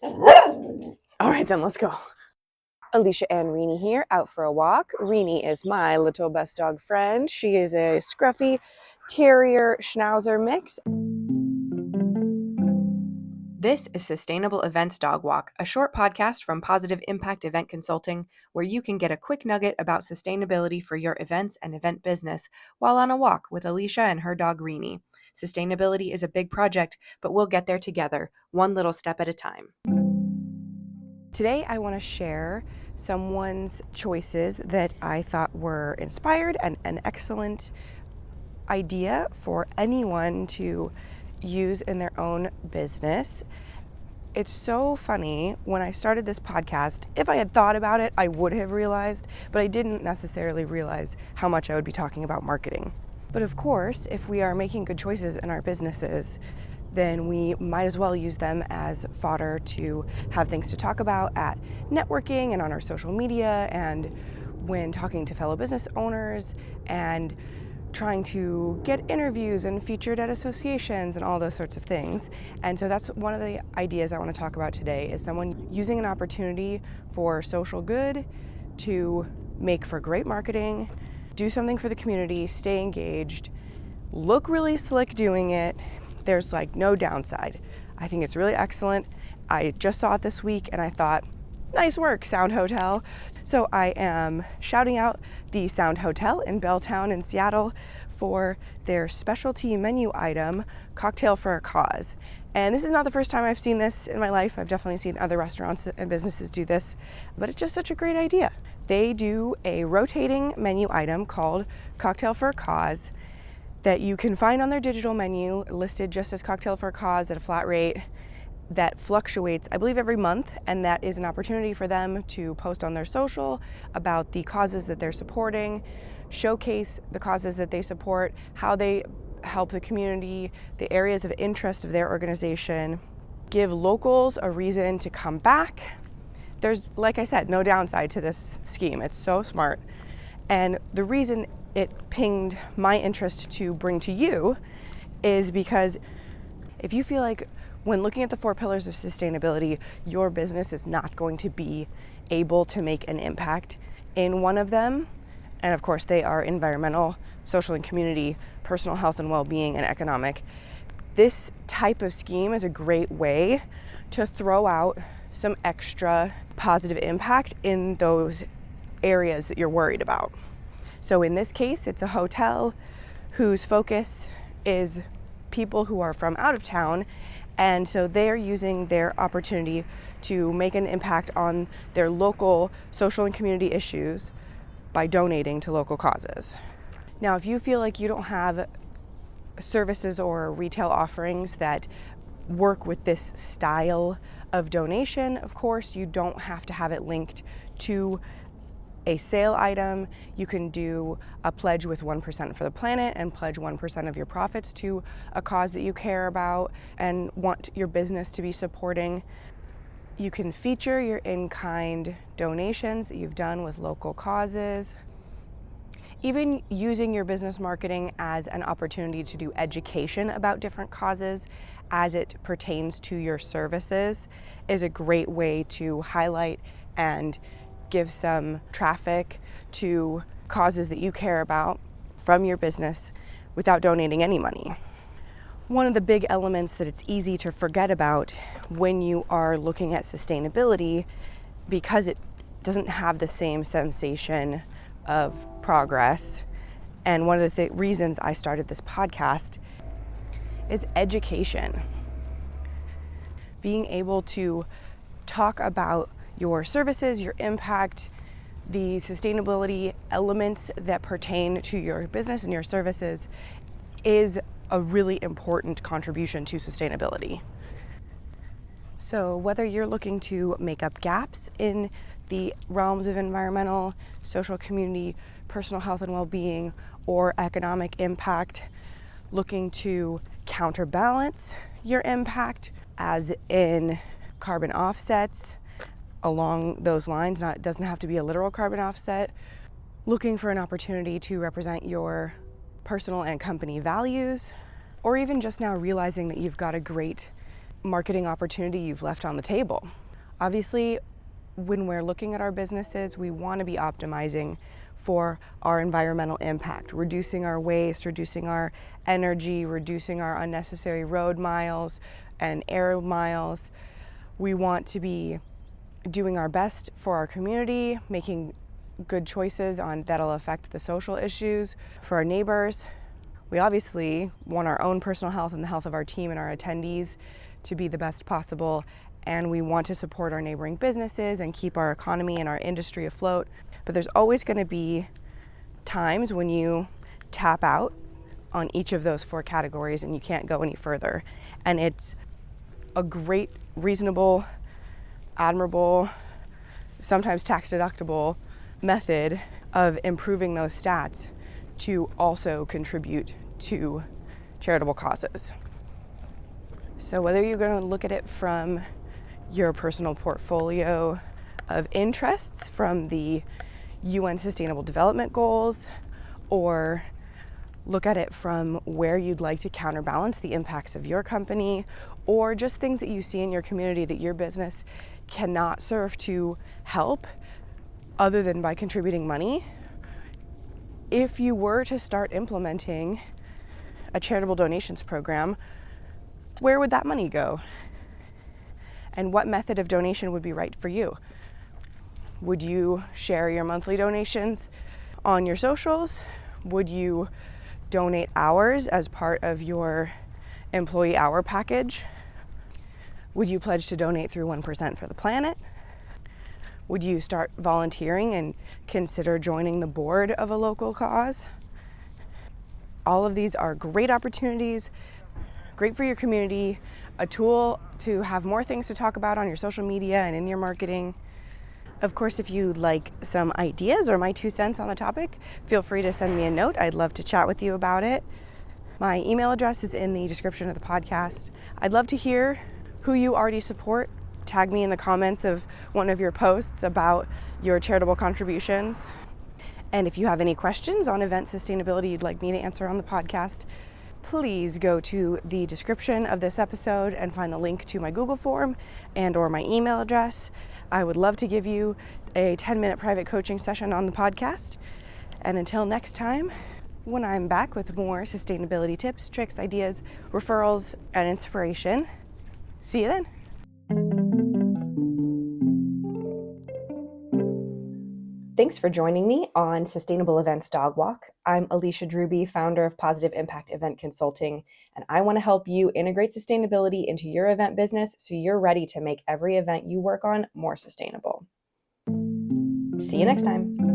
All right, then let's go. Alicia and Reenie here, out for a walk. Reenie is my little best dog friend. She is a scruffy terrier schnauzer mix. This is Sustainable Events Dog Walk, a short podcast from Positive Impact Event Consulting, where you can get a quick nugget about sustainability for your events and event business while on a walk with Alicia and her dog Reenie. Sustainability is a big project, but we'll get there together, one little step at a time. Today I want to share someone's choices that I thought were inspired and an excellent idea for anyone to use in their own business. It's so funny, when I started this podcast, if I had thought about it, I would have realized, but I didn't necessarily realize how much I would be talking about marketing. But of course, if we are making good choices in our businesses, then we might as well use them as fodder to have things to talk about at networking and on our social media and when talking to fellow business owners and trying to get interviews and featured at associations and all those sorts of things. And so that's one of the ideas I want to talk about today, is someone using an opportunity for social good to make for great marketing, do something for the community, stay engaged, look really slick doing it. There's like no downside. I think it's really excellent. I just saw it this week and I thought, nice work, Sound Hotel. So I am shouting out the Sound Hotel in Belltown in Seattle for their specialty menu item, Cocktail for a Cause. And this is not the first time I've seen this in my life. I've definitely seen other restaurants and businesses do this, but it's just such a great idea. They do a rotating menu item called Cocktail for a Cause that you can find on their digital menu, listed just as Cocktail for a Cause at a flat rate that fluctuates, I believe, every month, and that is an opportunity for them to post on their social about the causes that they're supporting, showcase the causes that they support, how they help the community, the areas of interest of their organization, give locals a reason to come back. There's, like I said, no downside to this scheme. It's so smart. And the reason it pinged my interest to bring to you is because if you feel like when looking at the 4 pillars of sustainability, your business is not going to be able to make an impact in one of them, and of course they are environmental, social and community, personal health and well-being, and economic, this type of scheme is a great way to throw out some extra positive impact in those areas that you're worried about. So in this case, it's a hotel whose focus is people who are from out of town, and so they're using their opportunity to make an impact on their local social and community issues by donating to local causes. Now, if you feel like you don't have services or retail offerings that work with this style of donation, of course, you don't have to have it linked to a sale item. You can do a pledge with 1% for the planet and pledge 1% of your profits to a cause that you care about and want your business to be supporting. You can feature your in-kind donations that you've done with local causes. Even using your business marketing as an opportunity to do education about different causes as it pertains to your services is a great way to highlight and give some traffic to causes that you care about from your business without donating any money. One of the big elements that it's easy to forget about when you are looking at sustainability, because it doesn't have the same sensation of progress, and one of the reasons I started this podcast, is education. Being able to talk about your services, your impact, the sustainability elements that pertain to your business and your services is a really important contribution to sustainability. So whether you're looking to make up gaps in the realms of environmental, social, community, personal health and well-being, or economic impact, looking to counterbalance your impact, as in carbon offsets, along those lines, it doesn't have to be a literal carbon offset, looking for an opportunity to represent your personal and company values, or even just now realizing that you've got a great marketing opportunity you've left on the table. Obviously, when we're looking at our businesses, we want to be optimizing for our environmental impact, reducing our waste, reducing our energy, reducing our unnecessary road miles and air miles. We want to be doing our best for our community, making good choices that'll affect the social issues for our neighbors. We obviously want our own personal health and the health of our team and our attendees to be the best possible, and we want to support our neighboring businesses and keep our economy and our industry afloat. But there's always going to be times when you tap out on each of those 4 categories and you can't go any further. And it's a great, reasonable, admirable, sometimes tax deductible method of improving those stats to also contribute to charitable causes. So whether you're going to look at it from your personal portfolio of interests from the UN Sustainable Development Goals, or look at it from where you'd like to counterbalance the impacts of your company, or just things that you see in your community that your business cannot serve to help other than by contributing money. If you were to start implementing a charitable donations program, where would that money go? And what method of donation would be right for you? Would you share your monthly donations on your socials? Would you donate hours as part of your employee hour package? Would you pledge to donate through 1% for the planet? Would you start volunteering and consider joining the board of a local cause? All of these are great opportunities, great for your community, a tool to have more things to talk about on your social media and in your marketing. Of course, if you'd like some ideas or my 2 cents on the topic, feel free to send me a note. I'd love to chat with you about it. My email address is in the description of the podcast. I'd love to hear who you already support. Tag me in the comments of one of your posts about your charitable contributions. And if you have any questions on event sustainability you'd like me to answer on the podcast, please go to the description of this episode and find the link to my Google form and or my email address. I would love to give you a 10-minute private coaching session on the podcast. And until next time, when I'm back with more sustainability tips, tricks, ideas, referrals, and inspiration, see you then. Thanks for joining me on Sustainable Events Dog Walk. I'm Alicia Druby, founder of Positive Impact Event Consulting, and I want to help you integrate sustainability into your event business so you're ready to make every event you work on more sustainable. See you next time.